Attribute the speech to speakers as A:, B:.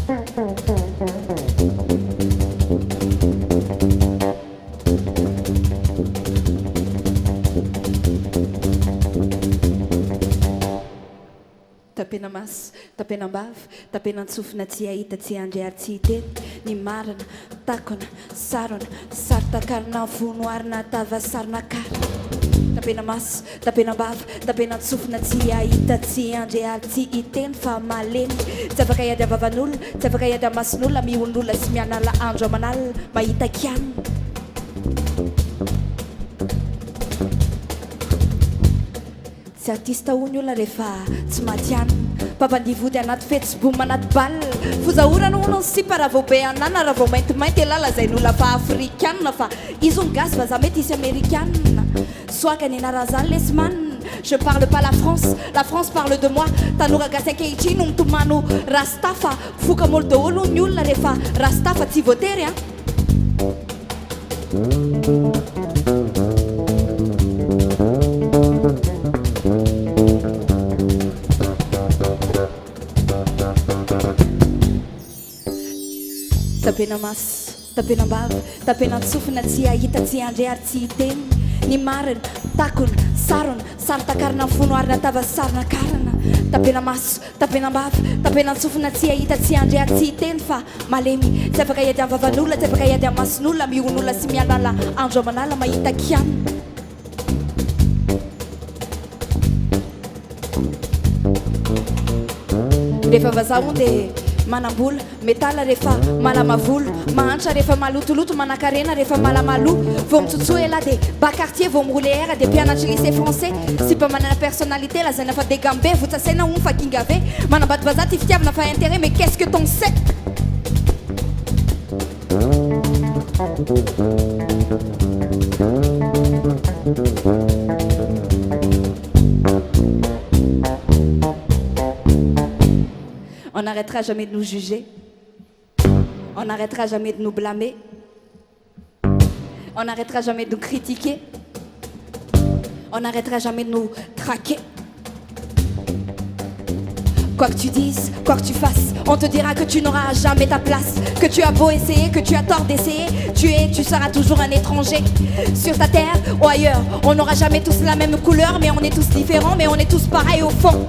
A: Tapenamaso, tapenambava, tapenantsofina tsy ahita tsy andriary tsy hiteny ny marina, takona, sarona, saritakarina vonoarina tava sarina kara. Tapenamaso, tapenambava, tapenantsofina tsy ahita tsy andriary tsy hiteny fa malemy tsy afaka iady avavan'olona, tsy afaka iady amason'olona mihon'olona sy mianala andro aman'alina mahita kianina. Tsy artista hoy ny olona rehefa tsy matianina mpampandivo dia anaty fety sy bomy anaty balina fozahorana hono ny sipa raha vao be anana raha vao maintimainty elala zay n'olona fa afrikanina fa izy on gasy fa za mety isy amérikanina soaka ny anaran'izany lesmanina. Je parle pas la France parle de moi. Tanora gasy ankehitriny no mitomano rasta fa foka molo daholo ny olona rehefa rasta fa tsy voatery a. Tapenamaso, tapenambava, tapenantsofina tsy ahita tsy andriary tsy hiteny ny marina, takona, sarona, saritakarina fonoarina tava sarina karana. Tapenamaso, tapenambava, tapenantsofina tsy ahita tsy andriary tsy hiteny fa malemy tsy afaka iady avavan'olona, tsy afaka iady amason'olona mihon'olona sy mianala andro aman'ala mahita kianina. Rehefa vazaha hono dia manambola metala rehefa malama volo mahantra rehefa malotoloto manakarena rehefa malamalo vao mitsotsoa ela dia bakartier vao miroule air dia mpianatry lycée français sy mba manana personnalité lazaina fa dégambe votsasaina hono fa kingave manambady vazaha ty fitiavana fa intérêt mais qu'est-ce que t'en sais. On n'arrêtera jamais de nous juger. On n'arrêtera jamais de nous blâmer. On n'arrêtera jamais de nous critiquer. On n'arrêtera jamais de nous traquer. Quoi que tu dises, quoi que tu fasses, on te dira que tu n'auras jamais ta place. Que tu as beau essayer, que tu as tort d'essayer, tu seras toujours un étranger. Sur ta terre ou ailleurs, on n'aura jamais tous la même couleur, mais on est tous différents, mais on est tous pareils au fond.